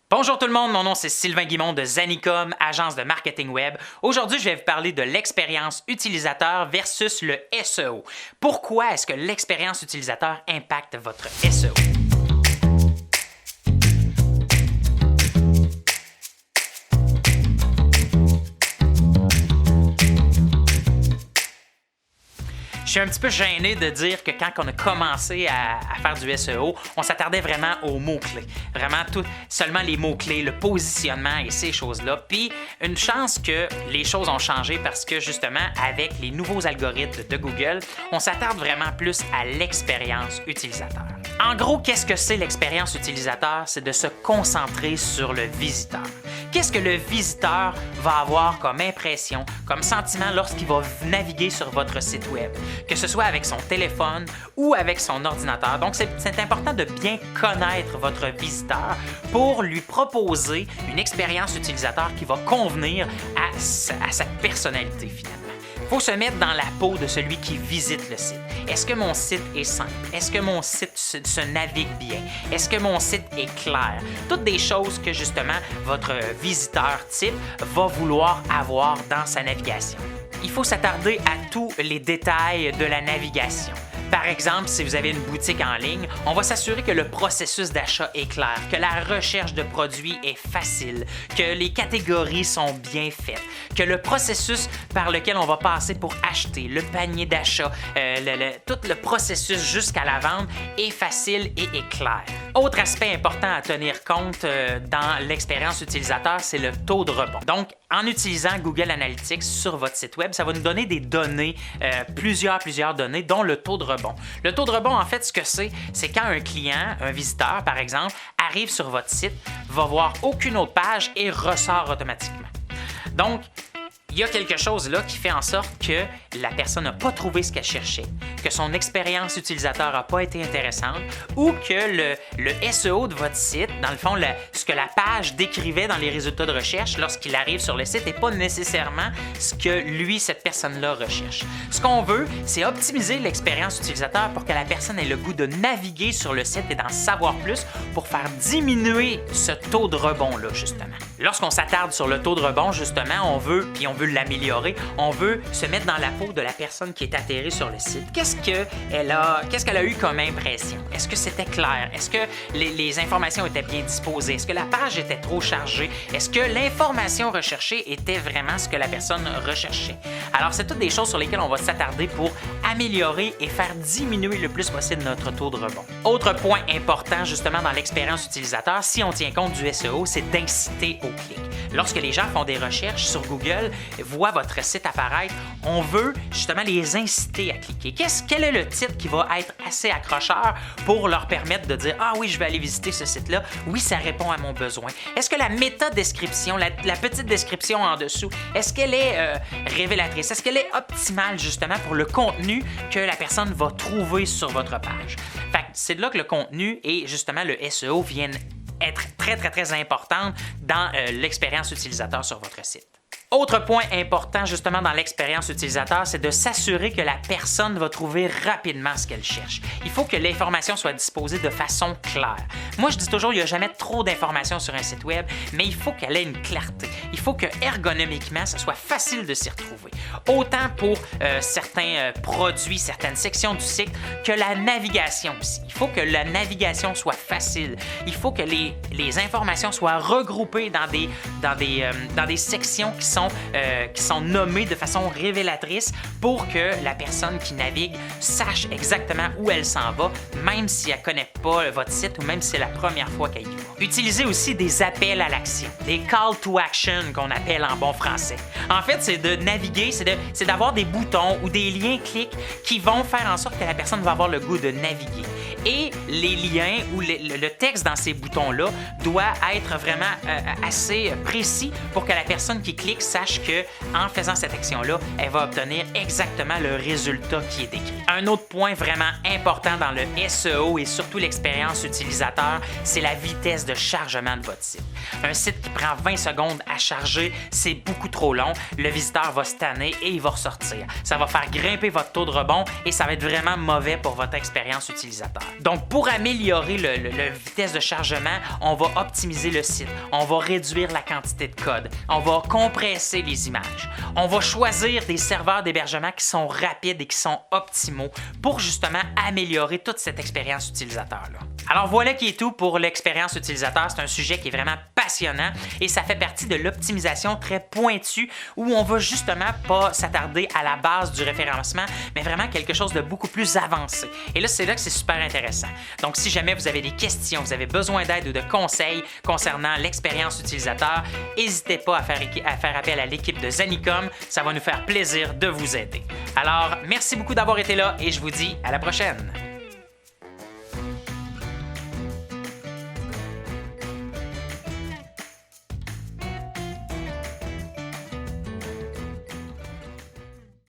Bonjour tout le monde, mon nom c'est Sylvain Guimond de Zanicom, agence de marketing web. Aujourd'hui, je vais vous parler de l'expérience utilisateur versus le SEO. Pourquoi est-ce que l'expérience utilisateur impacte votre SEO? Je suis un petit peu gêné de dire que quand on a commencé à faire du SEO, on s'attardait vraiment aux mots-clés. Vraiment seulement les mots-clés, le positionnement et ces choses-là. Puis une chance que les choses ont changé parce que justement, avec les nouveaux algorithmes de Google, on s'attarde vraiment plus à l'expérience utilisateur. En gros, qu'est-ce que c'est l'expérience utilisateur? C'est de se concentrer sur le visiteur. Qu'est-ce que le visiteur va avoir comme impression, comme sentiment lorsqu'il va naviguer sur votre site web, que ce soit avec son téléphone ou avec son ordinateur. Donc, c'est important de bien connaître votre visiteur pour lui proposer une expérience utilisateur qui va convenir à sa personnalité finalement. Il faut se mettre dans la peau de celui qui visite le site. Est-ce que mon site est simple? Est-ce que mon site se navigue bien? Est-ce que mon site est clair? Toutes des choses que justement votre visiteur type va vouloir avoir dans sa navigation. Il faut s'attarder à tous les détails de la navigation. Par exemple, si vous avez une boutique en ligne, on va s'assurer que le processus d'achat est clair, que la recherche de produits est facile, que les catégories sont bien faites, que le processus par lequel on va passer pour acheter, le panier d'achat, tout le processus jusqu'à la vente est facile et est clair. Autre aspect important à tenir compte dans l'expérience utilisateur, c'est le taux de rebond. Donc, en utilisant Google Analytics sur votre site web, ça va nous donner des données, plusieurs données, dont le taux de rebond. Le taux de rebond, en fait, ce que c'est quand un client, un visiteur, par exemple, arrive sur votre site, va voir aucune autre page et ressort automatiquement. Donc, il y a quelque chose là qui fait en sorte que la personne n'a pas trouvé ce qu'elle cherchait, que son expérience utilisateur n'a pas été intéressante ou que le SEO de votre site, dans le fond, ce que la page décrivait dans les résultats de recherche lorsqu'il arrive sur le site n'est pas nécessairement ce que cette personne-là recherche. Ce qu'on veut, c'est optimiser l'expérience utilisateur pour que la personne ait le goût de naviguer sur le site et d'en savoir plus pour faire diminuer ce taux de rebond-là, justement. Lorsqu'on s'attarde sur le taux de rebond, justement, on veut l'améliorer, on veut se mettre dans la peau de la personne qui est atterrie sur le site. Qu'est-ce qu'elle a eu comme impression? Est-ce que c'était clair? Est-ce que les informations étaient bien disposées? Est-ce que la page était trop chargée? Est-ce que l'information recherchée était vraiment ce que la personne recherchait? Alors, c'est toutes des choses sur lesquelles on va s'attarder pour améliorer et faire diminuer le plus possible notre taux de rebond. Autre point important, justement, dans l'expérience utilisateur, si on tient compte du SEO, c'est d'inciter au clic. Lorsque les gens font des recherches sur Google, voient votre site apparaître, on veut justement les inciter à cliquer. Quel est le titre qui va être assez accrocheur pour leur permettre de dire « Ah oui, je vais aller visiter ce site-là. Oui, ça répond à mon besoin. » Est-ce que la méta-description, la petite description en dessous, est-ce qu'elle est révélatrice? Est-ce qu'elle est optimale justement pour le contenu que la personne va trouver sur votre page? Fait que c'est de là que le contenu et justement le SEO viennent être très importante dans l'expérience utilisateur sur votre site. Autre point important justement dans l'expérience utilisateur, c'est de s'assurer que la personne va trouver rapidement ce qu'elle cherche. Il faut que l'information soit disposée de façon claire. Moi, je dis toujours, il n'y a jamais trop d'informations sur un site web, mais il faut qu'elle ait une clarté. Il faut que ergonomiquement, ça soit facile de s'y retrouver. Autant pour certains produits, certaines sections du site, que la navigation aussi. Il faut que la navigation soit facile. Il faut que les informations soient regroupées dans des sections qui sont nommées de façon révélatrice pour que la personne qui navigue sache exactement où elle s'en va, même si elle ne connaît pas votre site ou même si c'est la première fois qu'elle y va. Utilisez aussi des appels à l'action, des call to action qu'on appelle en bon français. En fait, c'est de naviguer, c'est d'avoir des boutons ou des liens clics qui vont faire en sorte que la personne va avoir le goût de naviguer. Et les liens ou le texte dans ces boutons-là doit être vraiment assez précis pour que la personne qui clique sache qu'en faisant cette action-là, elle va obtenir exactement le résultat qui est décrit. Un autre point vraiment important dans le SEO et surtout l'expérience utilisateur, c'est la vitesse de chargement de votre site. Un site qui prend 20 secondes à charger, c'est beaucoup trop long. Le visiteur va se tanner et il va ressortir. Ça va faire grimper votre taux de rebond et ça va être vraiment mauvais pour votre expérience utilisateur. Donc, pour améliorer le vitesse de chargement, on va optimiser le site, on va réduire la quantité de code, on va compresser les images, on va choisir des serveurs d'hébergement qui sont rapides et qui sont optimaux pour justement améliorer toute cette expérience utilisateur-là. Alors voilà qui est tout pour l'expérience utilisateur. C'est un sujet qui est vraiment passionnant et ça fait partie de l'optimisation très pointue où on va justement pas s'attarder à la base du référencement, mais vraiment quelque chose de beaucoup plus avancé. Et là, c'est là que c'est super intéressant. Donc, si jamais vous avez des questions, vous avez besoin d'aide ou de conseils concernant l'expérience utilisateur, n'hésitez pas à faire appel à l'équipe de Zanicom. Ça va nous faire plaisir de vous aider. Alors, merci beaucoup d'avoir été là et je vous dis à la prochaine.